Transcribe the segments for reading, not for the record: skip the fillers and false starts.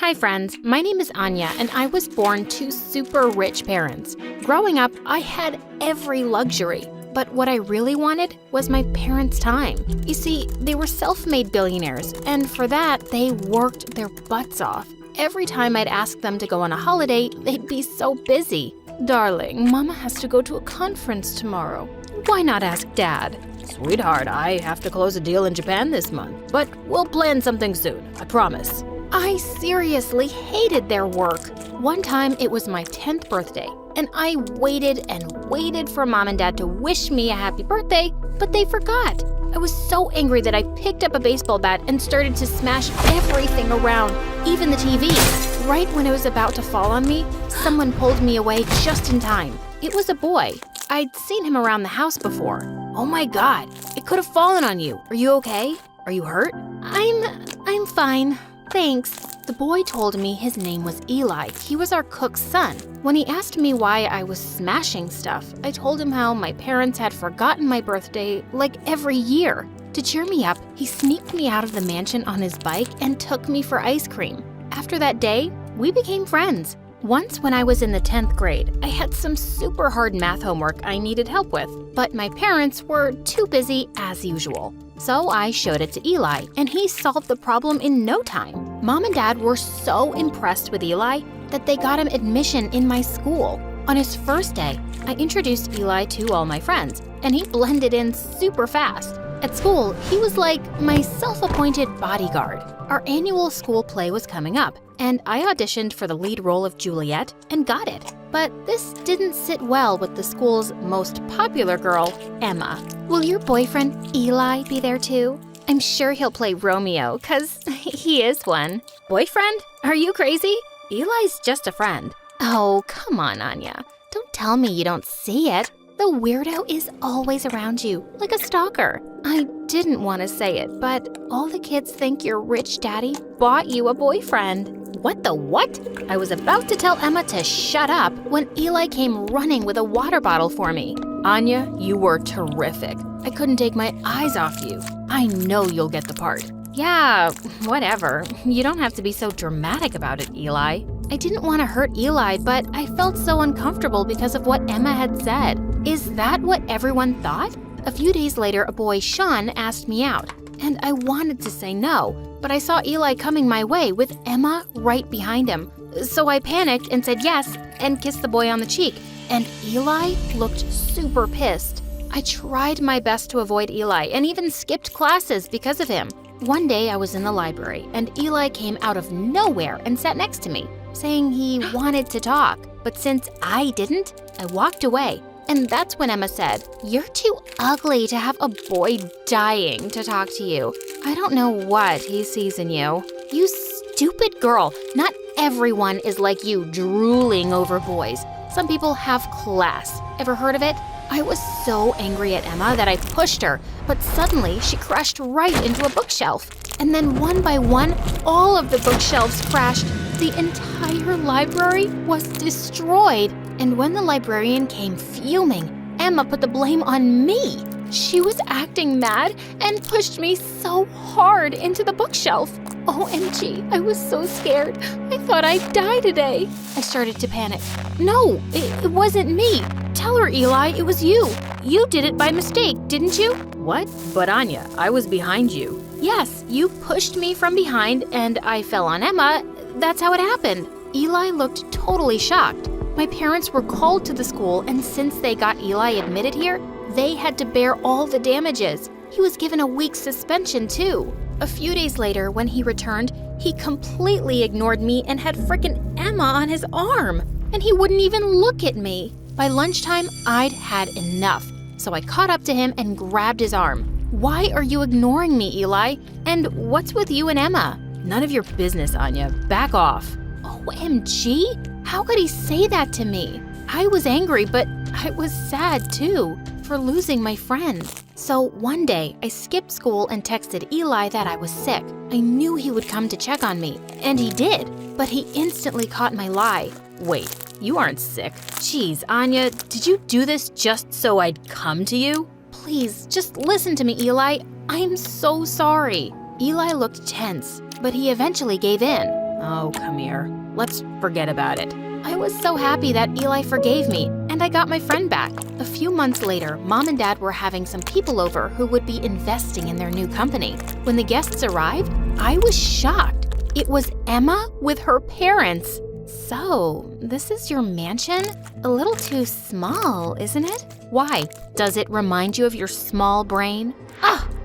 Hi friends, my name is Anya and I was born to super rich parents. Growing up, I had every luxury, but what I really wanted was my parents' time. You see, they were self-made billionaires, and for that, they worked their butts off. Every time I'd ask them to go on a holiday, they'd be so busy. Darling, Mama has to go to a conference tomorrow. Why not ask Dad? Sweetheart, I have to close a deal in Japan this month, but we'll plan something soon, I promise. I seriously hated their work. One time, it was my 10th birthday, and I waited and waited for Mom and Dad to wish me a happy birthday, but they forgot. I was so angry that I picked up a baseball bat and started to smash everything around, even the TV. Right when it was about to fall on me, someone pulled me away just in time. It was a boy. I'd seen him around the house before. Oh my God, it could have fallen on you. Are you okay? Are you hurt? I'm fine. Thanks. The boy told me his name was Eli. He was our cook's son. When he asked me why I was smashing stuff, I told him how my parents had forgotten my birthday like every year. To cheer me up, he sneaked me out of the mansion on his bike and took me for ice cream. After that day, we became friends. Once when I was in the 10th grade, I had some super hard math homework I needed help with, but my parents were too busy as usual. So I showed it to Eli, and he solved the problem in no time. Mom and Dad were so impressed with Eli that they got him admission in my school. On his first day, I introduced Eli to all my friends, and he blended in super fast. At school, he was like my self-appointed bodyguard. Our annual school play was coming up, and I auditioned for the lead role of Juliet and got it. But this didn't sit well with the school's most popular girl, Emma. Will your boyfriend, Eli, be there too? I'm sure he'll play Romeo, 'cause he is one. Boyfriend? Are you crazy? Eli's just a friend. Oh, come on, Anya. Don't tell me you don't see it. The weirdo is always around you, like a stalker. I didn't want to say it, but all the kids think your rich daddy bought you a boyfriend. What the what? I was about to tell Emma to shut up when Eli came running with a water bottle for me. Anya, you were terrific. I couldn't take my eyes off you. I know you'll get the part. Yeah, whatever. You don't have to be so dramatic about it, Eli. I didn't want to hurt Eli, but I felt so uncomfortable because of what Emma had said. Is that what everyone thought? A few days later, a boy, Sean, asked me out, and I wanted to say no, but I saw Eli coming my way with Emma right behind him. So I panicked and said yes and kissed the boy on the cheek, and Eli looked super pissed. I tried my best to avoid Eli and even skipped classes because of him. One day I was in the library, and Eli came out of nowhere and sat next to me, saying he wanted to talk. But since I didn't, I walked away. And that's when Emma said, "You're too ugly to have a boy dying to talk to you. I don't know what he sees in you. You stupid girl. Not everyone is like you, drooling over boys. Some people have class. Ever heard of it?" I was so angry at Emma that I pushed her, but suddenly she crashed right into a bookshelf. And then one by one, all of the bookshelves crashed. The entire library was destroyed. And when the librarian came fuming, Emma put the blame on me. She was acting mad and pushed me so hard into the bookshelf. OMG, I was so scared. I thought I'd die today. I started to panic. No, it wasn't me. Tell her, Eli, it was you. You did it by mistake, didn't you? What? But Anya, I was behind you. Yes, you pushed me from behind and I fell on Emma. That's how it happened. Eli looked totally shocked. My parents were called to the school, and since they got Eli admitted here, they had to bear all the damages. He was given a week's suspension too. A few days later, when he returned, he completely ignored me and had frickin' Emma on his arm. And he wouldn't even look at me. By lunchtime, I'd had enough, so I caught up to him and grabbed his arm. Why are you ignoring me, Eli? And what's with you and Emma? None of your business, Anya. Back off. OMG? How could he say that to me? I was angry, but I was sad too, for losing my friends. So one day, I skipped school and texted Eli that I was sick. I knew he would come to check on me, and he did, but he instantly caught my lie. Wait, you aren't sick. Jeez, Anya, did you do this just so I'd come to you? Please, just listen to me, Eli. I'm so sorry. Eli looked tense, but he eventually gave in. Oh, come here. Let's forget about it. I was so happy that Eli forgave me, and I got my friend back. A few months later, Mom and Dad were having some people over who would be investing in their new company. When the guests arrived, I was shocked. It was Emma with her parents. So, this is your mansion? A little too small, isn't it? Why? Does it remind you of your small brain?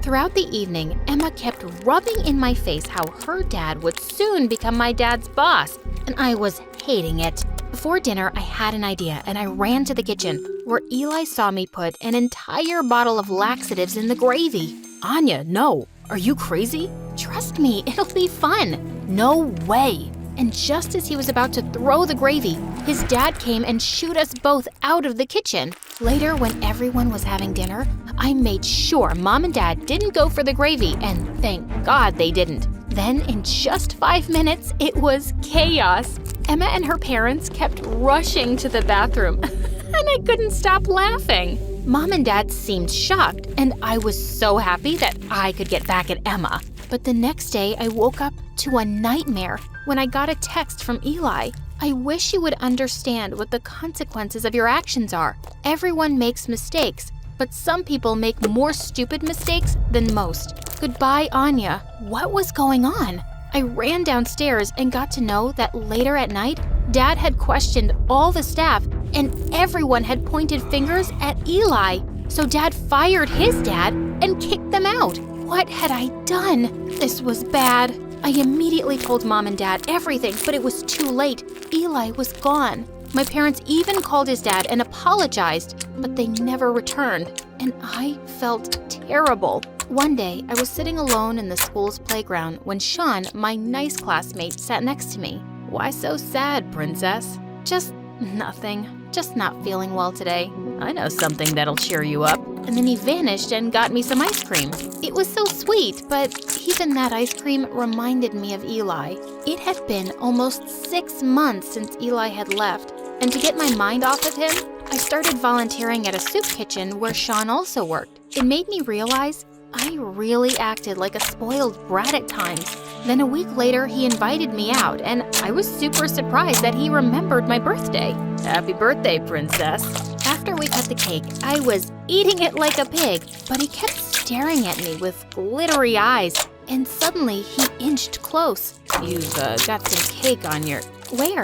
Throughout the evening, Emma kept rubbing in my face how her dad would soon become my dad's boss, and I was hating it. Before dinner, I had an idea, and I ran to the kitchen, where Eli saw me put an entire bottle of laxatives in the gravy. Anya, no. Are you crazy? Trust me, it'll be fun. No way. And just as he was about to throw the gravy, his dad came and shooed us both out of the kitchen. Later, when everyone was having dinner, I made sure Mom and Dad didn't go for the gravy, and thank God they didn't. Then, in just 5 minutes, it was chaos. Emma and her parents kept rushing to the bathroom, and I couldn't stop laughing. Mom and Dad seemed shocked, and I was so happy that I could get back at Emma. But the next day, I woke up to a nightmare when I got a text from Eli. I wish you would understand what the consequences of your actions are. Everyone makes mistakes, but some people make more stupid mistakes than most. Goodbye, Anya. What was going on? I ran downstairs and got to know that later at night, Dad had questioned all the staff and everyone had pointed fingers at Eli. So Dad fired his dad and kicked them out. What had I done? This was bad. I immediately told Mom and Dad everything, but it was too late. Eli was gone. My parents even called his dad and apologized, but they never returned, and I felt terrible. One day, I was sitting alone in the school's playground when Sean, my nice classmate, sat next to me. Why so sad, princess? Just nothing. Just not feeling well today. I know something that'll cheer you up. And then he vanished and got me some ice cream. It was so sweet, but even that ice cream reminded me of Eli. It had been almost 6 months since Eli had left, and to get my mind off of him, I started volunteering at a soup kitchen where Sean also worked. It made me realize I really acted like a spoiled brat at times. Then a week later, he invited me out, and I was super surprised that he remembered my birthday. Happy birthday, princess. After we cut the cake, I was eating it like a pig, but he kept staring at me with glittery eyes, and suddenly he inched close. You've got some cake on your... Where?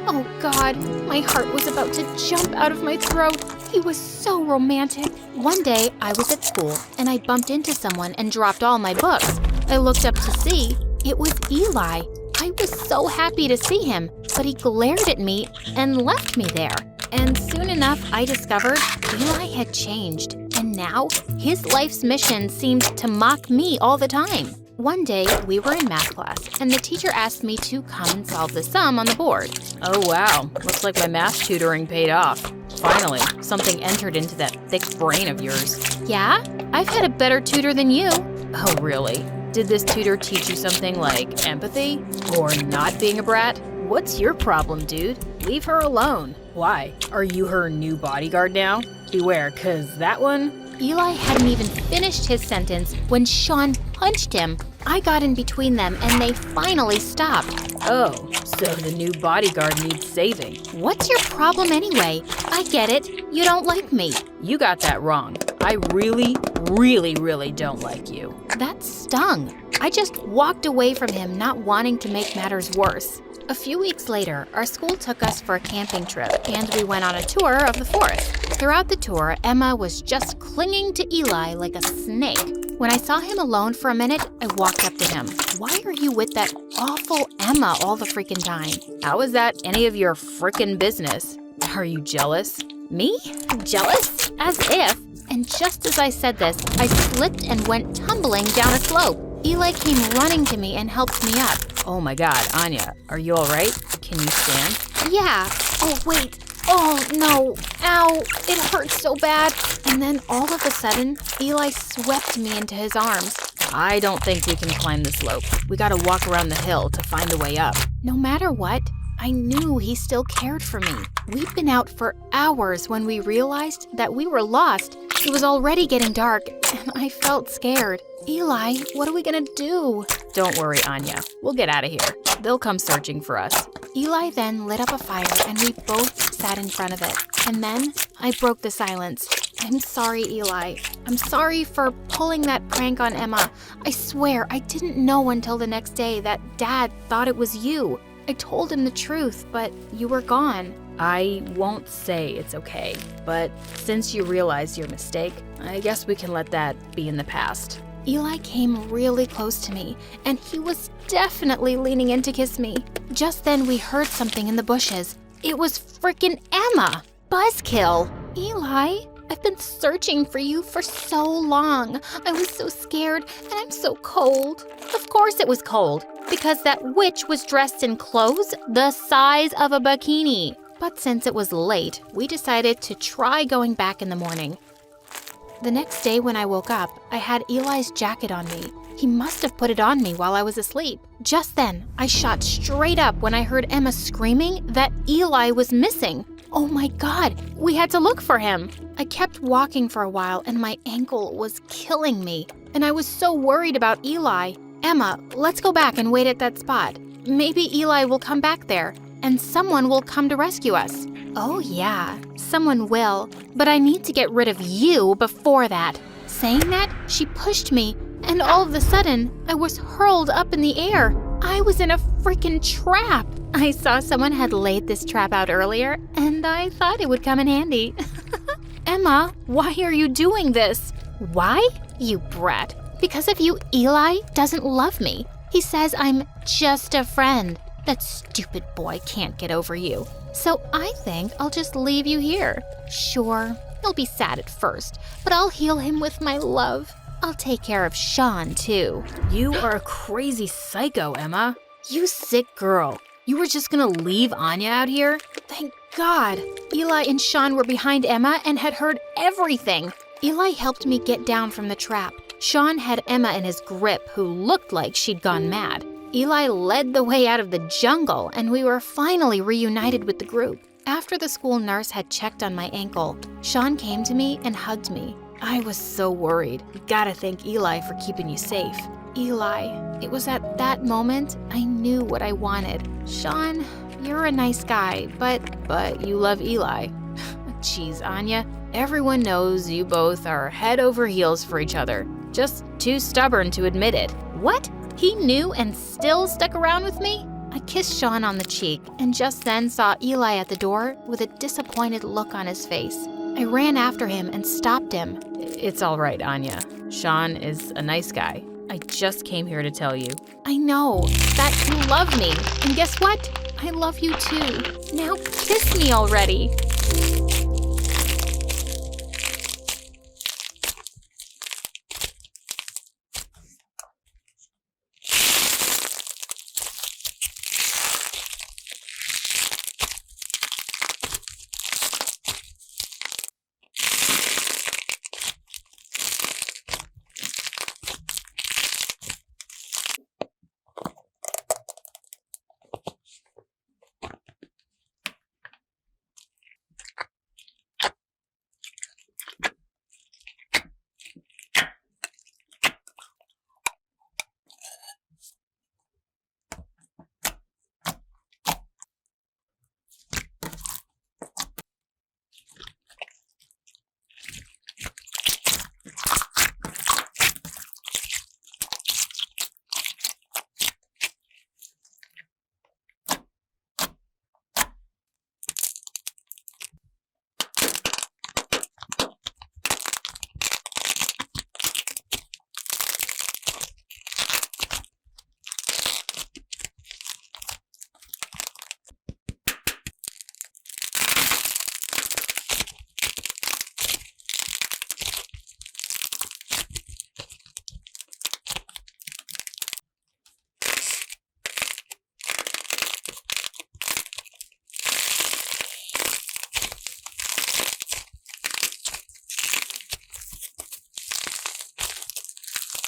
Oh God, my heart was about to jump out of my throat. He was so romantic. One day, I was at school, and I bumped into someone and dropped all my books. I looked up to see it was Eli. I was so happy to see him, but he glared at me and left me there. And soon enough, I discovered Eli had changed, and now his life's mission seemed to mock me all the time. One day, we were in math class, and the teacher asked me to come and solve the sum on the board. Oh wow, looks like my math tutoring paid off. Finally, something entered into that thick brain of yours. Yeah? I've had a better tutor than you. Oh really? Did this tutor teach you something like empathy? Or not being a brat? What's your problem, dude? Leave her alone. Why? Are you her new bodyguard now? Beware, 'cause that one... Eli hadn't even finished his sentence when Sean punched him. I got in between them and they finally stopped. Oh, so the new bodyguard needs saving. What's your problem anyway? I get it. You don't like me. You got that wrong. I really don't like you. That stung. I just walked away from him, not wanting to make matters worse. A few weeks later, our school took us for a camping trip, and we went on a tour of the forest. Throughout the tour, Emma was just clinging to Eli like a snake. When I saw him alone for a minute, I walked up to him. Why are you with that awful Emma all the freaking time? How is that any of your frickin' business? Are you jealous? Me? Jealous? As if. And just as I said this, I slipped and went tumbling down a slope. Eli came running to me and helped me up. Oh my God, Anya, are you all right? Can you stand? Yeah. Oh, wait. Oh, no. Ow. It hurts so bad. And then all of a sudden, Eli swept me into his arms. I don't think we can climb the slope. We gotta walk around the hill to find a way up. No matter what, I knew he still cared for me. We'd been out for hours when we realized that we were lost, It was already getting dark, and I felt scared. Eli, what are we gonna do? Don't worry, Anya. We'll get out of here. They'll come searching for us. Eli then lit up a fire, and we both sat in front of it. And then I broke the silence. I'm sorry, Eli. I'm sorry for pulling that prank on Emma. I swear, I didn't know until the next day that Dad thought it was you. I told him the truth, but you were gone. I won't say it's okay, but since you realized your mistake, I guess we can let that be in the past. Eli came really close to me, and he was definitely leaning in to kiss me. Just then, we heard something in the bushes. It was frickin' Emma! Buzzkill! Eli, I've been searching for you for so long. I was so scared, and I'm so cold. Of course it was cold, because that witch was dressed in clothes the size of a bikini. But since it was late, we decided to try going back in the morning. The next day when I woke up, I had Eli's jacket on me. He must have put it on me while I was asleep. Just then, I shot straight up when I heard Emma screaming that Eli was missing. Oh my God, we had to look for him. I kept walking for a while and my ankle was killing me. And I was so worried about Eli. Emma, let's go back and wait at that spot. Maybe Eli will come back there and someone will come to rescue us. Oh yeah, someone will, but I need to get rid of you before that. Saying that, she pushed me, and all of a sudden, I was hurled up in the air. I was in a freaking trap. I saw someone had laid this trap out earlier, and I thought it would come in handy. Emma, why are you doing this? Why? You brat. Because of you, Eli doesn't love me. He says I'm just a friend. That stupid boy can't get over you. So I think I'll just leave you here. Sure, he'll be sad at first, but I'll heal him with my love. I'll take care of Sean, too. You are a crazy psycho, Emma. You sick girl. You were just gonna leave Anya out here? Thank God. Eli and Sean were behind Emma and had heard everything. Eli helped me get down from the trap. Sean had Emma in his grip, who looked like she'd gone mad. Eli led the way out of the jungle, and we were finally reunited with the group. After the school nurse had checked on my ankle, Sean came to me and hugged me. I was so worried. Gotta thank Eli for keeping you safe. Eli, it was at that moment I knew what I wanted. Sean, you're a nice guy, but you love Eli. Jeez, Anya, everyone knows you both are head over heels for each other. Just too stubborn to admit it. What? He knew and still stuck around with me? I kissed Sean on the cheek and just then saw Eli at the door with a disappointed look on his face. I ran after him and stopped him. It's all right, Anya. Sean is a nice guy. I just came here to tell you. I know that you love me. And guess what? I love you too. Now kiss me already.